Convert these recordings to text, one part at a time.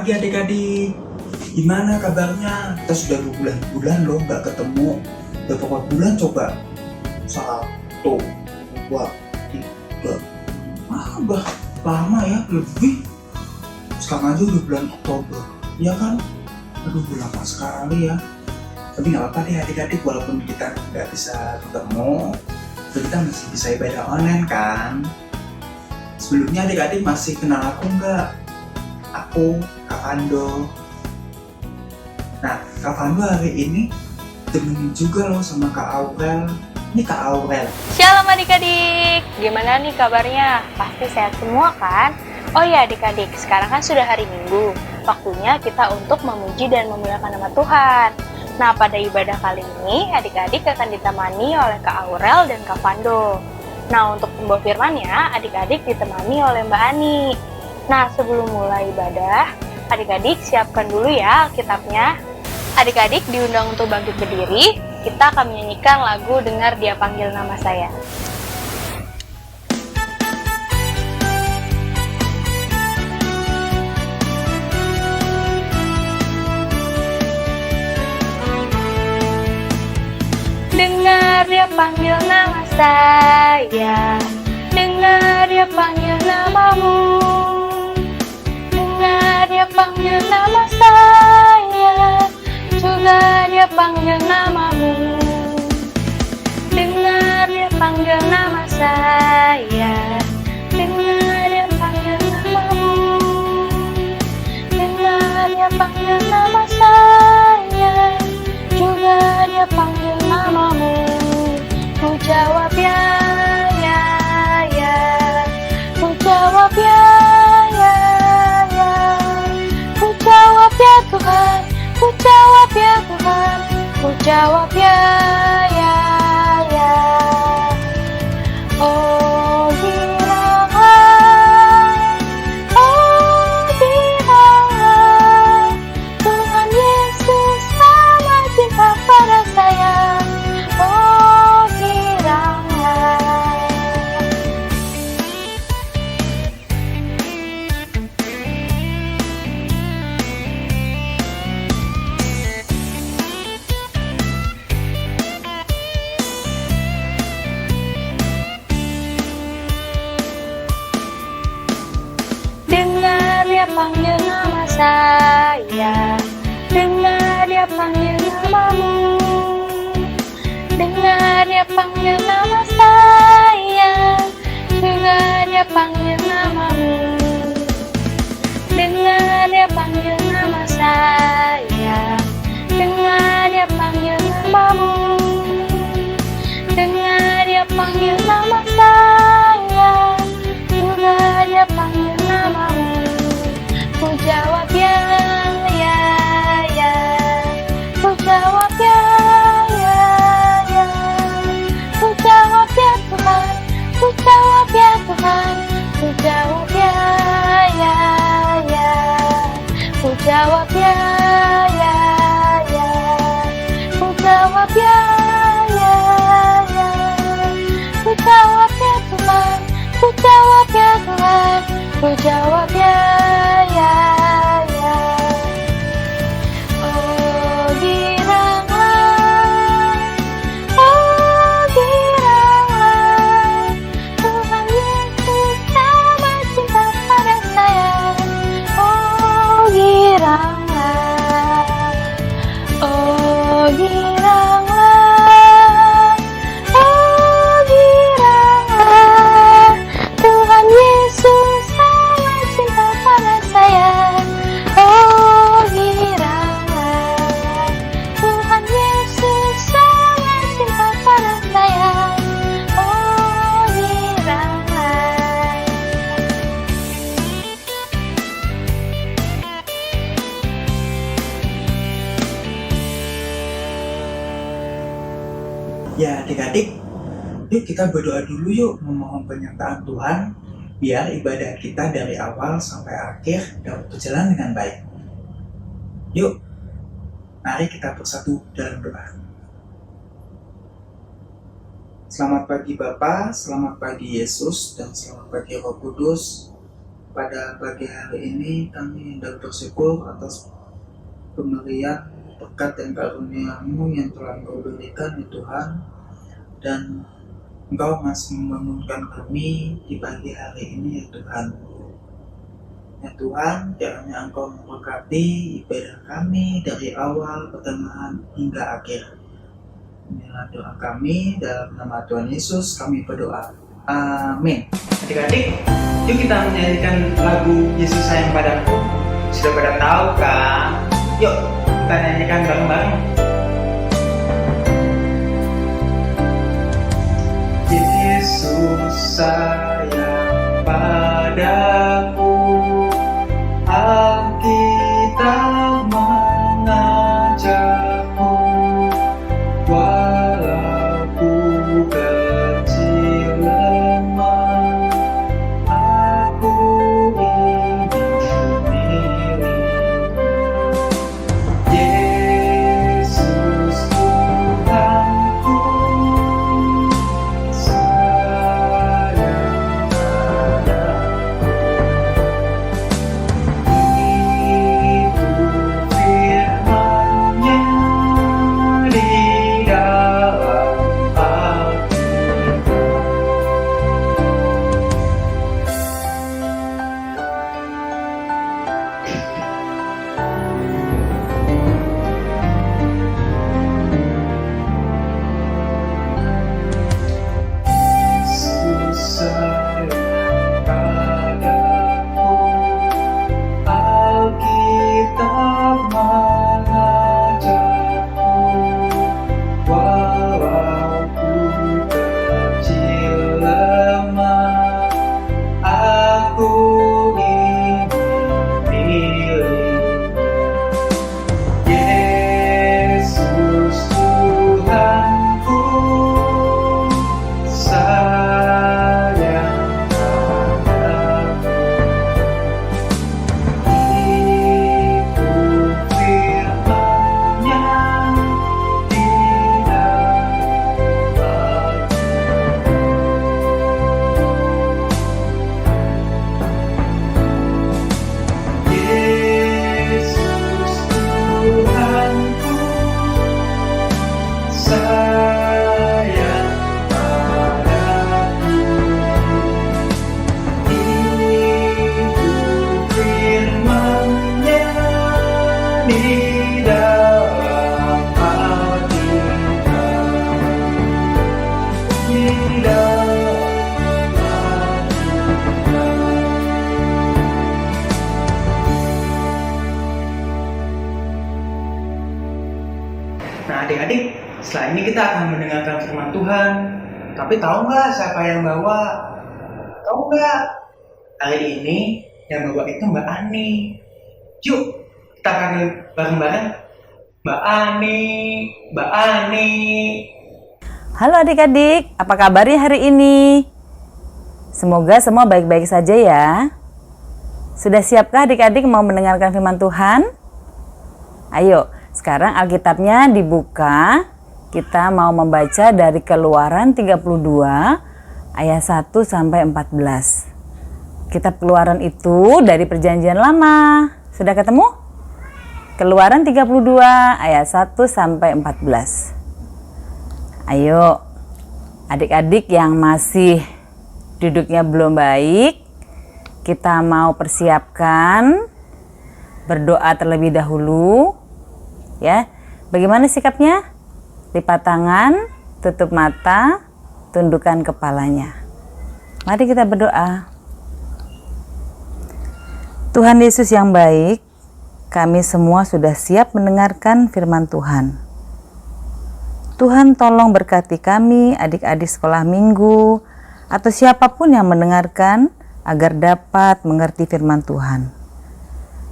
pagi adik-adik. Gimana kabarnya? Kita sudah berbulan-bulan loh nggak ketemu. Udah berapa bulan coba? 1, 2, 3. Udah lama ya, lebih. Sekarang aja udah bulan Oktober, ya kan? Aduh, lama sekali ya. Tapi nggak apa-apa deh adik-adik, walaupun kita nggak bisa ketemu, tapi kita masih bisa ibadah online kan? Sebelumnya adik-adik masih kenal aku nggak? Aku, Kak Fando. Nah, Kak Fando hari ini temenin juga loh sama Kak Aurel. Ini Kak Aurel. Shalom adik-adik, gimana nih kabarnya? Pasti sehat semua kan? Oh ya adik-adik, sekarang kan sudah hari Minggu. Waktunya kita untuk memuji dan memuliakan nama Tuhan. Nah, pada ibadah kali ini, adik-adik akan ditemani oleh Kak Aurel dan Kak Fando. Nah, untuk pembawa firman-nya, adik-adik ditemani oleh Mbak Ani. Nah, sebelum mulai ibadah, adik-adik siapkan dulu ya Alkitabnya. Adik-adik diundang untuk bangkit berdiri, kita akan menyanyikan lagu Dengar Dia Panggil Nama Saya. Dengar Dia panggil nama saya, dengar Dia panggil namamu. Dengar Dia panggil nama saya, juga Dia panggil namamu. Dengar Dia panggil nama saya, dengar Dia panggil namamu. Dengar Dia panggil nama saya, juga Dia panggil namamu. Ku jawab ya, ya, ya. Ku jawab ya, ya, ya. Ku jawab ya Tuhan, ku jawab ya Tuhan, ku jawab ya, ya, ya. Oh giranglah, oh giranglah, Tuhan Yesus sangat cinta pada saya. Oh giranglah. Dengar Dia panggil nama saya, dengar Dia panggil namamu. Dengar Dia panggil nama saya, juga Dia panggil namamu. Dengar Dia panggil nama saya, dengar Dia panggil namamu. Dengar Dia panggil nama saya, juga Dia panggil namamu. Ku jawab ya, ya, ya. Ku jawab ya, ya, ya. Ku jawab ya Tuhan, ku jawab ya Tuhan, ku jawab ya, ya, ya. Ku jawab ya, ya, ya. Ku jawab ya, ya, ya. Ku jawab ya Tuhan, ku jawab ya Tuhan, ku jawab ya, ya, ya. Oh giranglah, oh giranglah, Tuhan Yesus sangat cinta pada saya. Oh giranglah, oh giranglah, oh giranglah, Tuhan Yesus sangat cinta pada saya. Oh giranglah, Tuhan Yesus sangat cinta pada saya. Oh giranglah. Ya adik-adik, yuk kita berdoa dulu yuk, memohon penyertaan Tuhan biar ibadah kita dari awal sampai akhir dapat berjalan dengan baik. Yuk, mari kita bersatu dalam doa. Selamat pagi Bapa, selamat pagi Yesus, dan selamat pagi Roh Kudus. pada pagi hari ini kami hendak bersyukur atas pemberian berkat dan karunia-Mu yang telah Engkau berikan ya Tuhan, dan Engkau masih membangunkan kami di pagi hari ini ya Tuhan. Ya Tuhan, kiranya Engkau memberkati ibadah kami dari awal, pertengahan hingga akhir. Inilah doa kami, dalam nama Tuhan Yesus kami berdoa. Amin. Adik-adik, yuk kita menyanyikan lagu Yesus Sayang Padaku. Sudah pada tahu kan? Yuk kita nyanyikan bareng-bareng. Yesus sayang padaku, Alkitab mengajarku, walau ku kecil lemah, aku ingin milikmu. Yesus Tuhanku, sayang padaku. Itu firman-Nya di dalam Alkitab. Yesus sayang padaku, Alkitab mengajarku, walau ku kecil lemah, aku ingin milikmu. Yesus Tuhanku, sayang padaku. Itu firman-Nya di dalam Alkitab. Yesus Tuhanku, sayang padaku. Itu firman-Nya di dalam Alkitab. Di dalam Alkitab. Nah adik-adik, setelah ini kita akan mendengarkan firman Tuhan. Tapi tahu nggak siapa yang bawa? Tahu nggak? Hari ini yang bawa itu Mbak Ani. Yuk kita akan bareng-bareng. Mbak Ani, Mbak Ani. Halo adik-adik, apa kabarnya hari ini? Semoga semua baik-baik saja ya. Sudah siapkah adik-adik mau mendengarkan firman Tuhan? Ayo, sekarang Alkitabnya dibuka. Kita mau membaca dari Keluaran 32 ayat 1 sampai 14. Kitab Keluaran itu dari Perjanjian Lama. Sudah ketemu? Keluaran 32 ayat 1 sampai 14. Ayo, adik-adik yang masih duduknya belum baik, kita mau persiapkan berdoa terlebih dahulu. Ya, bagaimana sikapnya? Lipat tangan, tutup mata, tundukkan kepalanya. Mari kita berdoa. Tuhan Yesus yang baik, kami semua sudah siap mendengarkan firman Tuhan. Tuhan tolong berkati kami, adik-adik sekolah minggu, atau siapapun yang mendengarkan agar dapat mengerti firman Tuhan.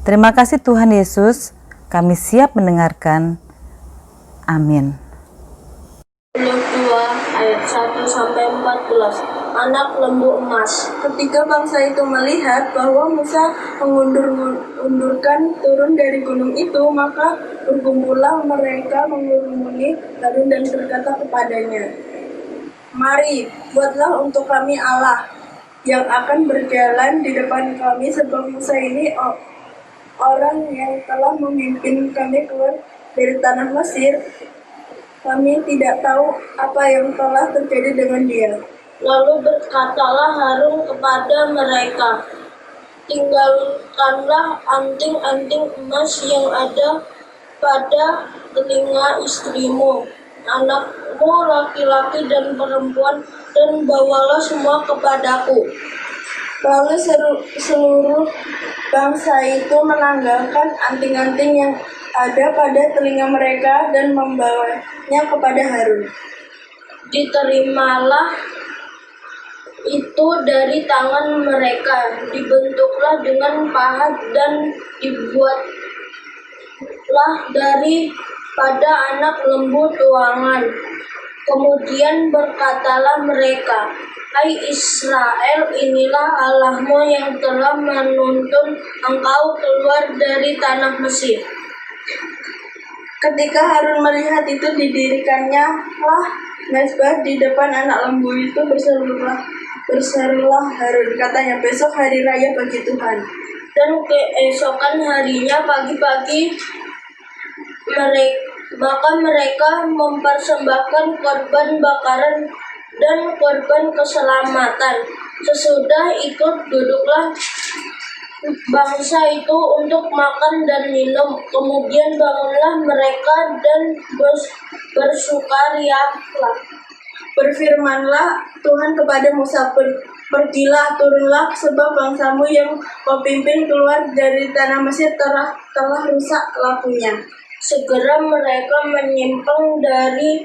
Terima kasih Tuhan Yesus, kami siap mendengarkan. Amin. 2 ayat 1 sampai 14. Anak lembu emas. Ketika bangsa itu melihat bahwa Musa mengundurkan turun dari gunung itu, maka berkumpullah mereka mengurumuni Harun dan berkata kepadanya, "Mari, buatlah untuk kami Allah yang akan berjalan di depan kami, sebab Musa ini orang yang telah memimpin kami keluar dari tanah Mesir. Kami tidak tahu apa yang telah terjadi dengan dia." Lalu berkatalah Harun kepada mereka, "Tinggalkanlah anting-anting emas yang ada pada telinga istrimu, anakmu laki-laki dan perempuan, dan bawalah semua kepadaku." Lalu seluruh bangsa itu menanggalkan anting-anting yang ada pada telinga mereka dan membawanya kepada Harun. Diterimalah itu dari tangan mereka, dibentuklah dengan pahat dan dibuatlah pada anak lembu tuangan. Kemudian berkatalah mereka, "Hai Israel, inilah Allahmu yang telah menuntun engkau keluar dari tanah Mesir." Ketika Harun melihat itu, didirikannya lah mezbah di depan anak lembu itu. Berserulah Harun, katanya, "Besok hari raya bagi Tuhan." Dan keesokan harinya pagi-pagi maka mereka mempersembahkan korban bakaran dan korban keselamatan. Sesudah itu duduklah bangsa itu untuk makan dan minum. Kemudian bangunlah mereka dan bersukarialah. Berfirmanlah Tuhan kepada Musa, "Pergilah, turunlah, sebab bangsamu yang kau pimpin keluar dari tanah Mesir telah rusak lakunya." Segera mereka menyimpang dari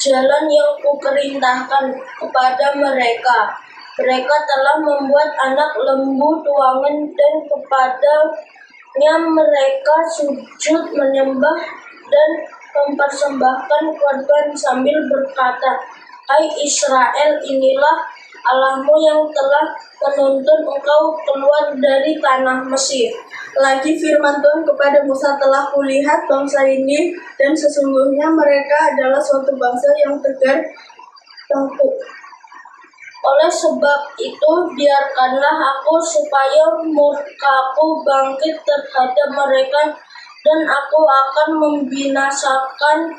jalan yang kuperintahkan kepada mereka. Mereka telah membuat anak lembu tuangan, dan kepadanya mereka sujud menyembah dan mempersembahkan korban sambil berkata, "Hai Israel, inilah Allahmu yang telah menuntun engkau keluar dari tanah Mesir." Lagi firman Tuhan kepada Musa, "Telah kulihat bangsa ini, dan sesungguhnya mereka adalah suatu bangsa yang tegar tengkuk. Oleh sebab itu, biarkanlah aku supaya murkaku bangkit terhadap mereka, dan aku akan membinasakan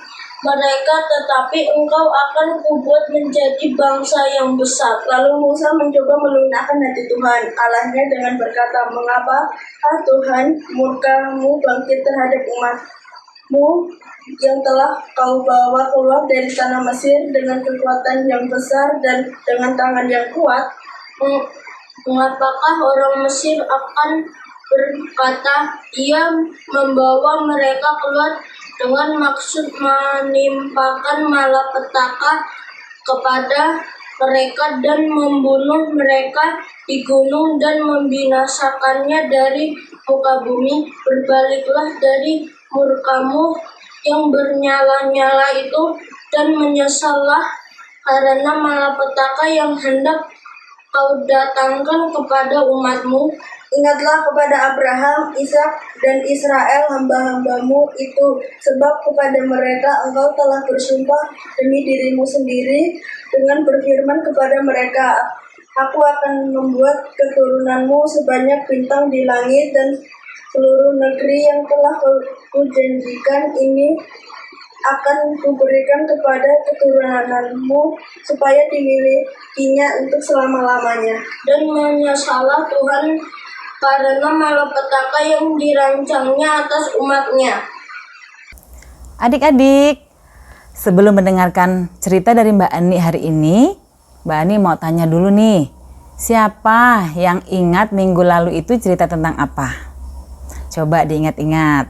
mereka, tetapi engkau akan kubuat menjadi bangsa yang besar." Lalu Musa mencoba melunakkan hati Tuhan Allahnya dengan berkata, "Mengapa Tuhan murka-Mu bangkit terhadap umat-Mu yang telah Kau bawa keluar dari tanah Mesir dengan kekuatan yang besar dan dengan tangan yang kuat? Mengapakah orang Mesir akan berkata, 'Ia membawa mereka keluar dengan maksud menimpakan malapetaka kepada mereka dan membunuh mereka di gunung dan membinasakannya dari muka bumi?' Berbaliklah dari murka-Mu yang bernyala-nyala itu dan menyesallah karena malapetaka yang hendak Kau datangkan kepada umat-Mu. Ingatlah kepada Abraham, Ishak, dan Israel hamba-hamba-Mu itu, sebab kepada mereka Engkau telah bersumpah demi diri-Mu sendiri dengan berfirman kepada mereka, 'Aku akan membuat keturunan-Mu sebanyak bintang di langit, dan seluruh negeri yang telah Kujanjikan ini akan Kuberikan kepada keturunan-Mu supaya dimilikinya untuk selama-lamanya.' Dan menyesallah Tuhan karena malapetaka yang dirancangnya atas umat-Nya." Adik-adik, sebelum mendengarkan cerita dari Mbak Ani hari ini, Mbak Ani mau tanya dulu nih, siapa yang ingat minggu lalu itu cerita tentang apa? Coba diingat-ingat.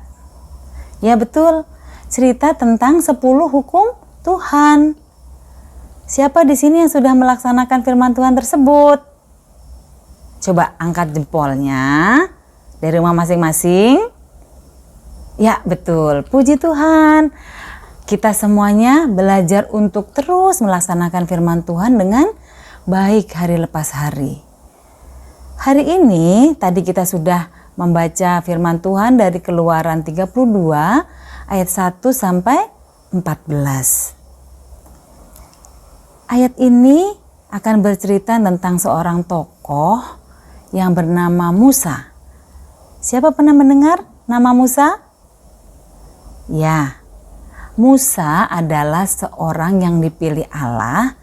Ya betul, cerita tentang 10 hukum Tuhan. Siapa di sini yang sudah melaksanakan firman Tuhan tersebut? Coba angkat jempolnya dari rumah masing-masing. Ya betul, puji Tuhan. Kita semuanya belajar untuk terus melaksanakan firman Tuhan dengan baik hari lepas hari. Hari ini tadi kita sudah membaca firman Tuhan dari Keluaran 32 ayat 1 sampai 14. Ayat ini akan bercerita tentang seorang tokoh yang bernama Musa. Siapa pernah mendengar nama Musa? Ya, Musa adalah seorang yang dipilih Allah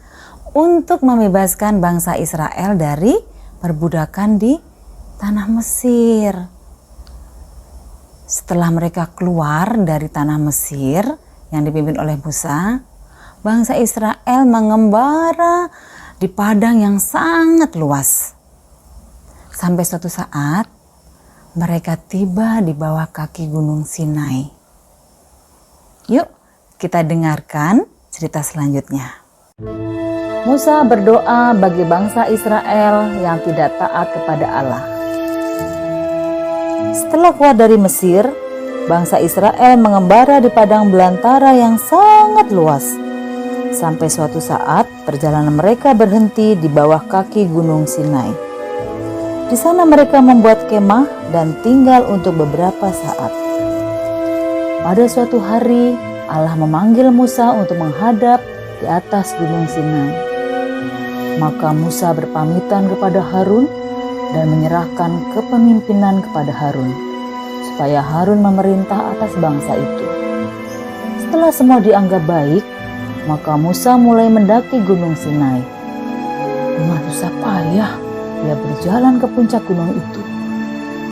untuk membebaskan bangsa Israel dari perbudakan di tanah Mesir. Setelah mereka keluar dari tanah Mesir yang dipimpin oleh Musa, bangsa Israel mengembara di padang yang sangat luas. Sampai suatu saat mereka tiba di bawah kaki Gunung Sinai. Yuk kita dengarkan cerita selanjutnya. Musa berdoa bagi bangsa Israel yang tidak taat kepada Allah. Setelah keluar dari Mesir, bangsa Israel mengembara di padang belantara yang sangat luas. Sampai suatu saat perjalanan mereka berhenti di bawah kaki Gunung Sinai. Di sana mereka membuat kemah dan tinggal untuk beberapa saat. Pada suatu hari, Allah memanggil Musa untuk menghadap di atas Gunung Sinai. Maka Musa berpamitan kepada Harun dan menyerahkan kepemimpinan kepada Harun, supaya Harun memerintah atas bangsa itu. Setelah semua dianggap baik, maka Musa mulai mendaki Gunung Sinai. Dengan susah payah, dia berjalan ke puncak gunung itu.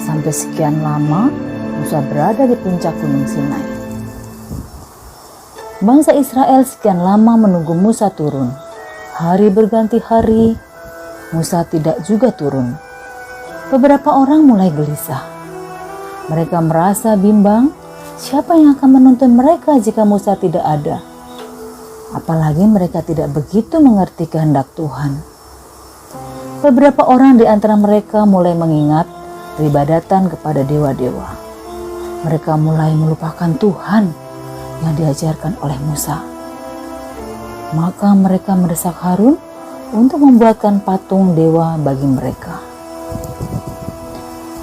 Sampai sekian lama, Musa berada di puncak Gunung Sinai. Bangsa Israel sekian lama menunggu Musa turun. Hari berganti hari, Musa tidak juga turun. Beberapa orang mulai gelisah. Mereka merasa bimbang, siapa yang akan menuntun mereka jika Musa tidak ada? Apalagi mereka tidak begitu mengerti kehendak Tuhan. Beberapa orang di antara mereka mulai mengingat peribadatan kepada dewa-dewa. Mereka mulai melupakan Tuhan yang diajarkan oleh Musa. Maka mereka mendesak Harun untuk membuatkan patung dewa bagi mereka.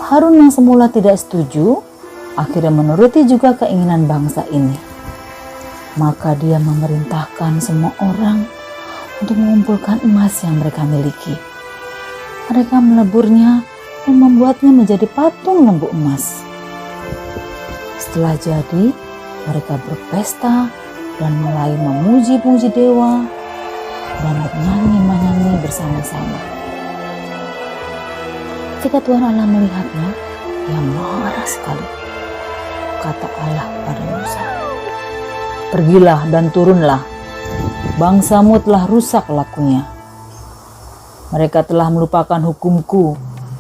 Harun yang semula tidak setuju, akhirnya menuruti juga keinginan bangsa ini. Maka dia memerintahkan semua orang untuk mengumpulkan emas yang mereka miliki. Mereka meleburnya dan membuatnya menjadi patung lembu emas. Setelah jadi, mereka berpesta dan mulai memuji-puji dewa dan bernyanyi-menyanyi bersama-sama. Ketika Tuhan Allah melihatnya, dia marah sekali. Kata Allah kepada Musa, "Pergilah dan turunlah, bangsamu telah rusak lakunya. Mereka telah melupakan hukumku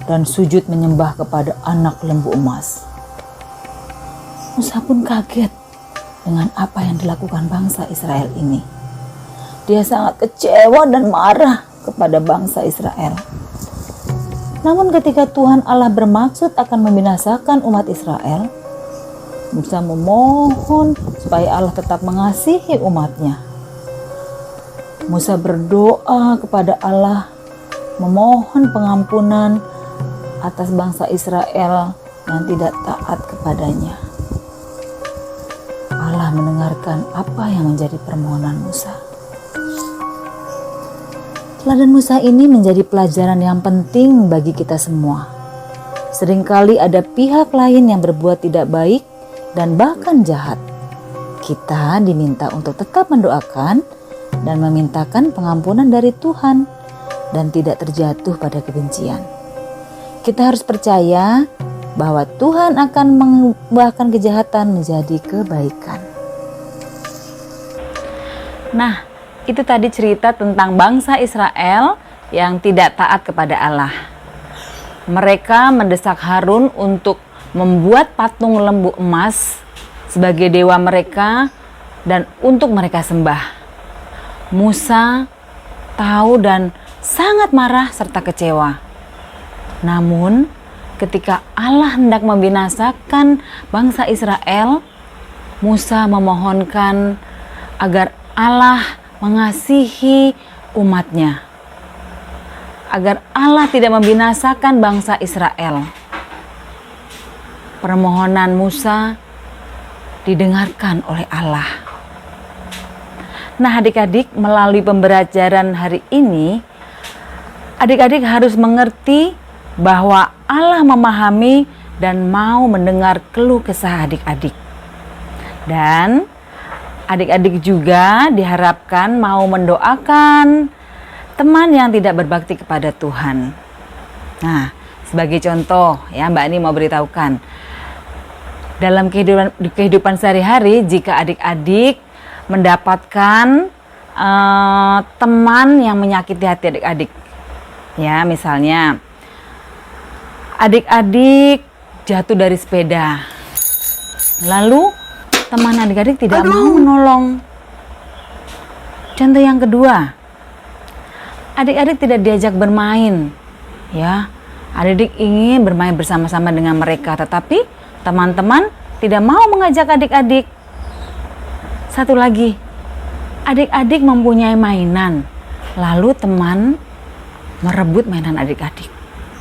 dan sujud menyembah kepada anak lembu emas." Musa pun kaget dengan apa yang dilakukan bangsa Israel ini. Dia sangat kecewa dan marah kepada bangsa Israel. Namun ketika Tuhan Allah bermaksud akan membinasakan umat Israel, Musa memohon supaya Allah tetap mengasihi umatnya. Musa berdoa kepada Allah, memohon pengampunan atas bangsa Israel yang tidak taat kepadanya. Allah mendengarkan apa yang menjadi permohonan Musa. Teladan Musa ini menjadi pelajaran yang penting bagi kita semua. Seringkali ada pihak lain yang berbuat tidak baik dan bahkan jahat. Kita diminta untuk tetap mendoakan dan memintakan pengampunan dari Tuhan dan tidak terjatuh pada kebencian. Kita harus percaya bahwa Tuhan akan mengubahkan kejahatan menjadi kebaikan. Nah, itu tadi cerita tentang bangsa Israel yang tidak taat kepada Allah. Mereka mendesak Harun untuk membuat patung lembu emas sebagai dewa mereka dan untuk mereka sembah. Musa tahu dan sangat marah serta kecewa. Namun, ketika Allah hendak membinasakan bangsa Israel, Musa memohonkan agar Allah mengasihi umatnya, agar Allah tidak membinasakan bangsa Israel. Permohonan Musa didengarkan oleh Allah. Nah, adik-adik, melalui pembelajaran hari ini, Adik-adik harus mengerti bahwa Allah memahami dan mau mendengar keluh kesah adik-adik. Dan adik-adik juga diharapkan mau mendoakan teman yang tidak berbakti kepada Tuhan. Nah, sebagai contoh ya, Mbak Ani mau beritahukan. Dalam kehidupan sehari-hari, jika adik-adik mendapatkan teman yang menyakiti hati adik-adik, ya misalnya adik-adik jatuh dari sepeda, lalu teman adik-adik tidak mau menolong. Contoh yang kedua, adik-adik tidak diajak bermain, ya adik-adik ingin bermain bersama-sama dengan mereka, tetapi teman-teman tidak mau mengajak adik-adik. Satu lagi, adik-adik mempunyai mainan, lalu teman merebut mainan adik-adik.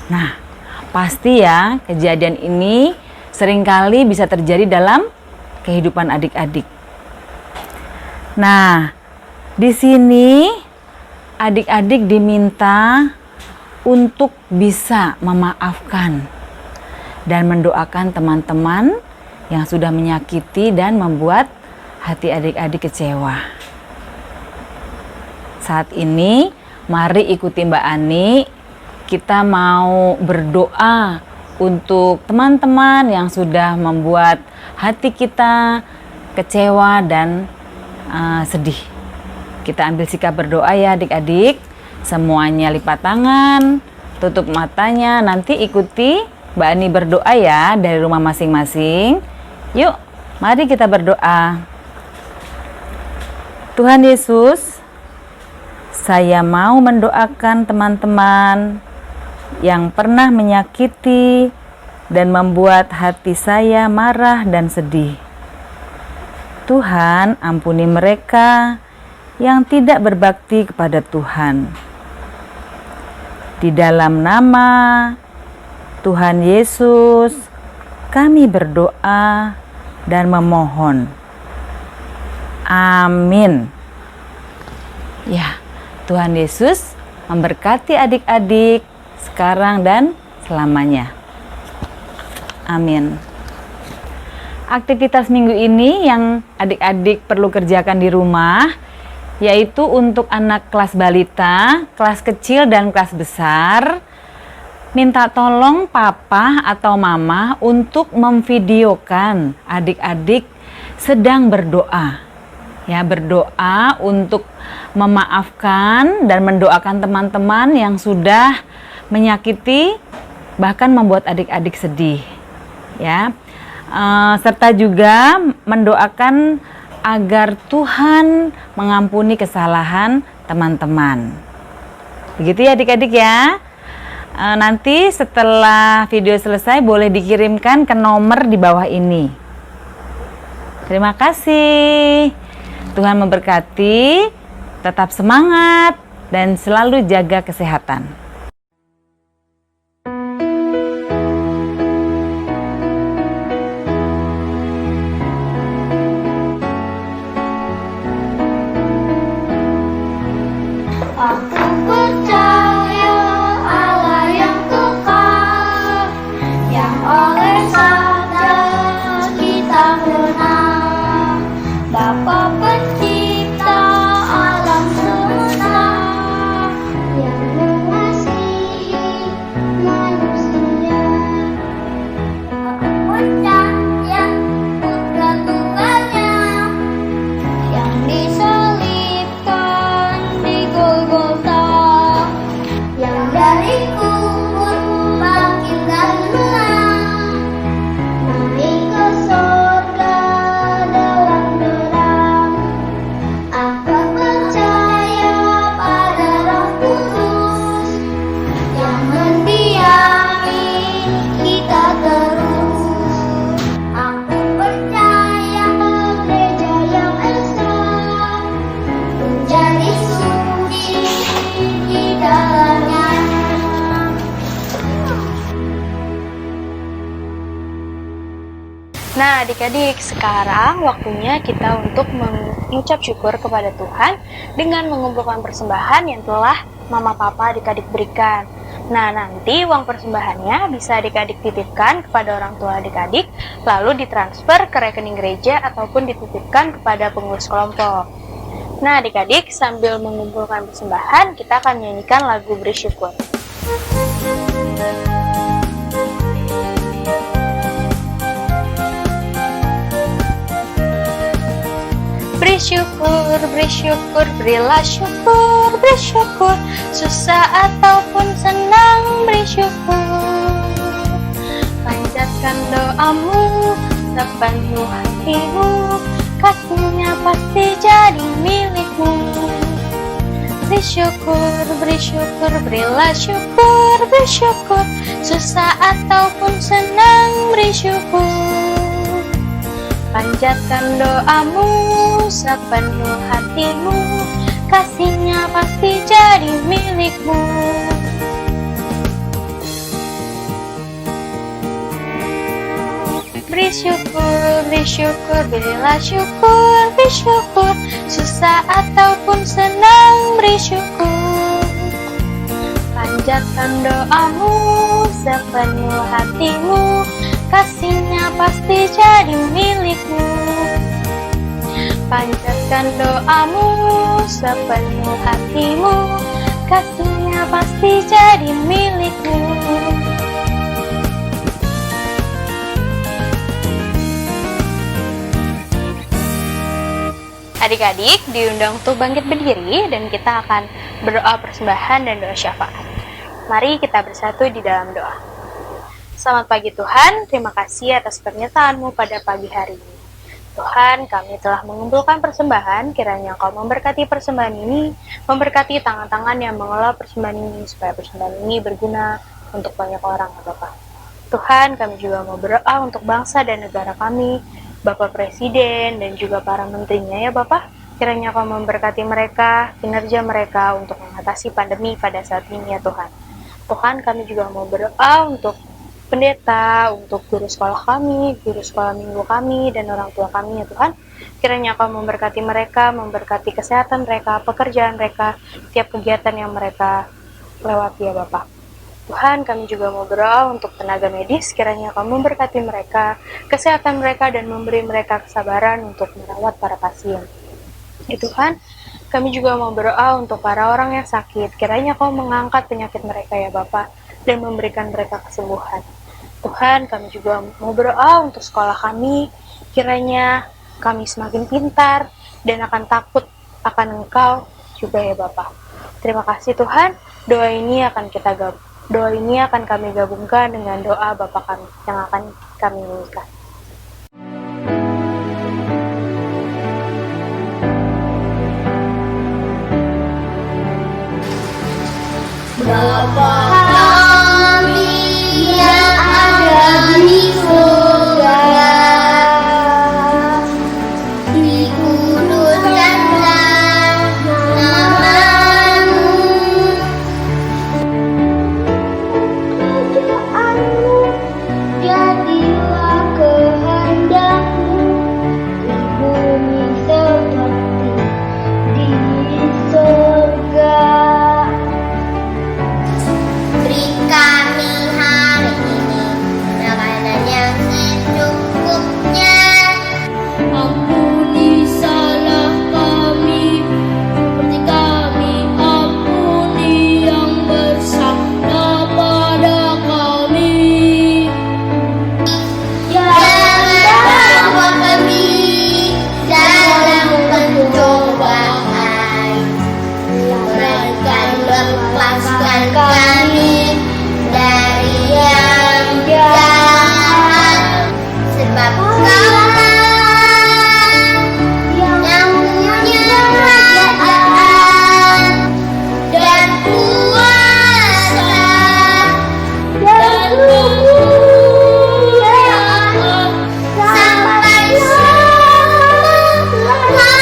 Nah, pasti ya kejadian ini seringkali bisa terjadi dalam kehidupan adik-adik. Nah, di sini adik-adik diminta untuk bisa memaafkan dan mendoakan teman-teman yang sudah menyakiti dan membuat hati adik-adik kecewa. Saat ini, mari ikuti Mbak Ani. Kita mau berdoa untuk teman-teman yang sudah membuat hati kita kecewa dan sedih. Kita ambil sikap berdoa ya adik-adik. Semuanya lipat tangan, tutup matanya. Nanti ikuti Mbak Ani berdoa ya dari rumah masing-masing. Yuk, mari kita berdoa. Tuhan Yesus, saya mau mendoakan teman-teman yang pernah menyakiti dan membuat hati saya marah dan sedih. Tuhan, ampuni mereka yang tidak berbakti kepada Tuhan. Di dalam nama Tuhan Yesus, kami berdoa dan memohon. Amin. Ya, Tuhan Yesus memberkati adik-adik sekarang dan selamanya. Amin. Aktivitas minggu ini yang adik-adik perlu kerjakan di rumah, yaitu untuk anak kelas balita, kelas kecil dan kelas besar, minta tolong papa atau mama untuk memvideokan adik-adik sedang berdoa. Ya, berdoa untuk memaafkan dan mendoakan teman-teman yang sudah menyakiti bahkan membuat adik-adik sedih. Ya, serta juga mendoakan agar Tuhan mengampuni kesalahan teman-teman. Begitu ya adik-adik ya. Nanti setelah video selesai boleh dikirimkan ke nomor di bawah ini. Terima kasih. Tuhan memberkati, tetap semangat dan selalu jaga kesehatan. Aku percaya Allah yang kekal, yang oleh sabda kita menang. Bapa pencipta alam semesta, yang mengasihi manusia. Aku percaya putra tunggalnya yang disalibkan di Golgota, yang dari kubur bangkit dan menang, naik ke surga dalam terang. Aku percaya pada Roh Kudus yang mendiami kita terus. Aku percaya gereja yang esa menjadi suci di dalamnya. Nah, adik-adik, sekarang waktunya kita untuk mengucap syukur kepada Tuhan dengan mengumpulkan persembahan yang telah mama papa adik-adik berikan. Nah, nanti uang persembahannya bisa adik-adik titipkan kepada orang tua adik-adik, lalu ditransfer ke rekening gereja ataupun dititipkan kepada pengurus kelompok. Nah, adik-adik, sambil mengumpulkan persembahan, kita akan menyanyikan lagu bersyukur. Bersyukur, bersyukur, berilah syukur, bersyukur, susah ataupun senang, bersyukur. Panjatkan doamu, sepenuh hatimu, kasihnya pasti jadi milikmu. Bersyukur, bersyukur, berilah syukur, bersyukur, susah ataupun senang, bersyukur. Panjatkan doamu, sepenuh hatimu, kasihnya pasti jadi milikmu. Bersyukur, bersyukur, berilah syukur, bersyukur, susah ataupun senang, bersyukur. Panjatkan doamu, sepenuh hatimu, kasihnya pasti jadi milikmu. Panjatkan doamu, sepenuh hatimu, kasihnya pasti jadi milikmu. Adik-adik diundang untuk bangkit berdiri dan kita akan berdoa persembahan dan doa syafaat. Mari kita bersatu di dalam doa. Selamat pagi Tuhan, terima kasih atas pernyataan-Mu pada pagi hari ini. Tuhan, kami telah mengumpulkan persembahan, kiranya Engkau memberkati persembahan ini, memberkati tangan-tangan yang mengelola persembahan ini, supaya persembahan ini berguna untuk banyak orang, ya Bapak. Tuhan, kami juga mau berdoa untuk bangsa dan negara kami, Bapak Presiden dan juga para menterinya ya Bapak. Kiranya Kau memberkati mereka, kinerja mereka untuk mengatasi pandemi pada saat ini ya Tuhan. Tuhan, kami juga mau berdoa untuk pendeta, untuk guru sekolah kami, guru sekolah minggu kami, dan orang tua kami ya Tuhan. Kiranya Kau memberkati mereka, memberkati kesehatan mereka, pekerjaan mereka, tiap kegiatan yang mereka lewati ya Bapak. Tuhan, kami juga mau berdoa untuk tenaga medis, kiranya Kau memberkati mereka, kesehatan mereka, dan memberi mereka kesabaran untuk merawat para pasien. Ya Tuhan, kami juga mau berdoa untuk para orang yang sakit, kiranya Kau mengangkat penyakit mereka ya Bapa, dan memberikan mereka kesembuhan. Tuhan, kami juga mau berdoa untuk sekolah kami, kiranya kami semakin pintar, dan akan takut akan Engkau juga ya Bapa. Terima kasih Tuhan, doa ini akan kami gabungkan dengan doa Bapa kami yang akan kami nyanyikan. Bapa kami yang ada di surga, dikuduskanlah nama-Mu. Kerajaan-Mu, jadilah kehendak-Mu di bumi seperti di surga. Beri kami hari ini makanan yang secukupnya. Ampuni salah kami, seperti kami ampuni yang bersalah pada kami. Jangan bawa kami dalam pencobaan, melainkan lepaskan kami dari yang jahat, sebab Kaulah yang punya kerajaan dan kuasa dan kemuliaan sampai selama-lamanya.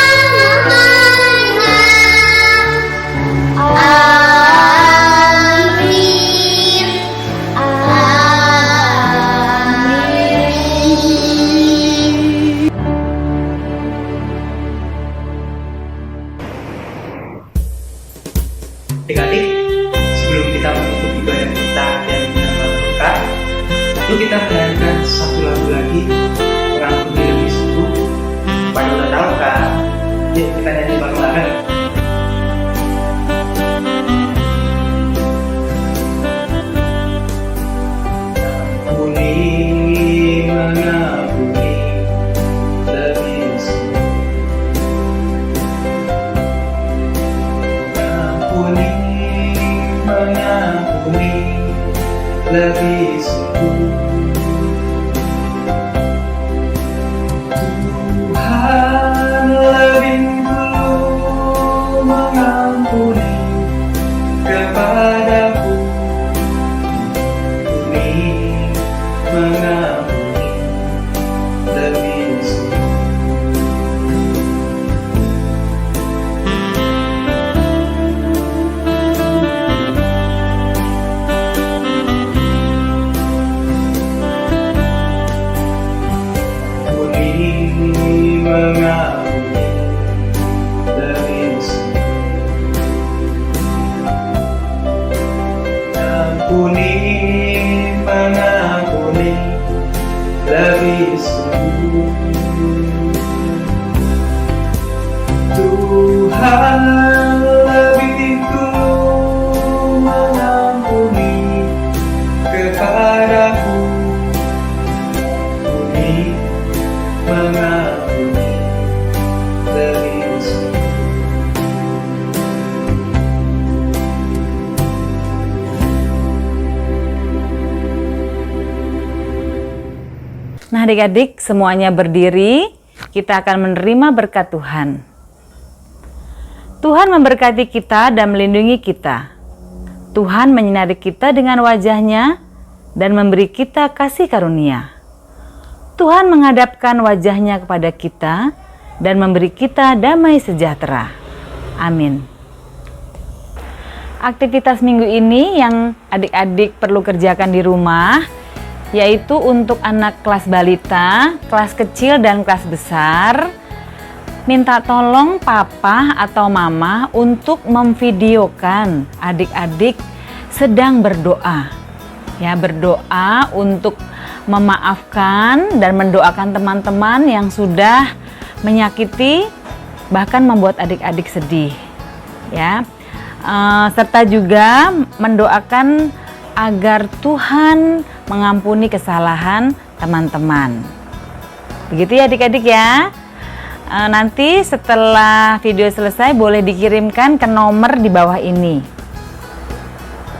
Amin. Amin. kita menutup ibadah kita dan menambah berkat, lalu kita menyanyikan satu lagu lagi, Orang Bumi Lebih Sungguh. Pada udah tahu kan? Yuk kita nyanyi bareng-bareng. Ampuni, mengampuni, lebih sungguh. Ampuni, mengampuni, lebih sungguh. Tuhan lebih dulu mengampuni kepadaku. Mengampuni lebih sungguh. Ampuni, mengampuni lebih sungguh. Ampuni, mengampuni lebih sungguh. Tuhan lebih dulu mengampuni kepadaku. Ampuni, mengampuni lebih sungguh. Nah adik-adik semuanya berdiri, kita akan menerima berkat Tuhan. Tuhan memberkati kita dan melindungi kita. Tuhan menyinari kita dengan wajah-Nya dan memberi kita kasih karunia. Tuhan menghadapkan wajah-Nya kepada kita dan memberi kita damai sejahtera. Amin. Aktivitas minggu ini yang adik-adik perlu kerjakan di rumah, yaitu untuk anak kelas balita, kelas kecil dan kelas besar, minta tolong papa atau mama untuk memvideokan adik-adik sedang berdoa. Ya, berdoa untuk memaafkan dan mendoakan teman-teman yang sudah menyakiti bahkan membuat adik-adik sedih. Ya. Serta juga mendoakan agar Tuhan mengampuni kesalahan teman-teman. Begitu ya adik-adik ya. Nanti setelah video selesai boleh dikirimkan ke nomor di bawah ini.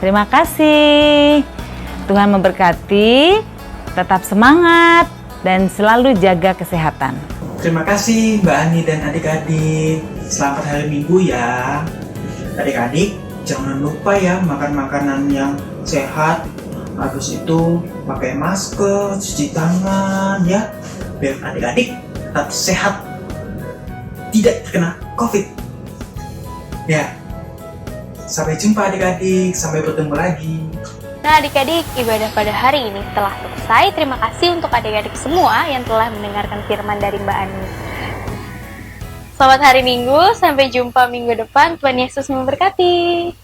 Terima kasih. Tuhan memberkati, tetap semangat dan selalu jaga kesehatan. Terima kasih Mbak Ani dan adik-adik. Selamat hari Minggu ya. Adik-adik jangan lupa ya makan makanan yang sehat. Habis itu pakai masker, cuci tangan ya, biar adik-adik tetap sehat, tidak terkena COVID. Ya, sampai jumpa adik-adik, sampai bertemu lagi. Nah adik-adik, ibadah pada hari ini telah selesai. Terima kasih untuk adik-adik semua yang telah mendengarkan firman dari Mbak Ani. Selamat hari Minggu, sampai jumpa minggu depan. Tuhan Yesus memberkati.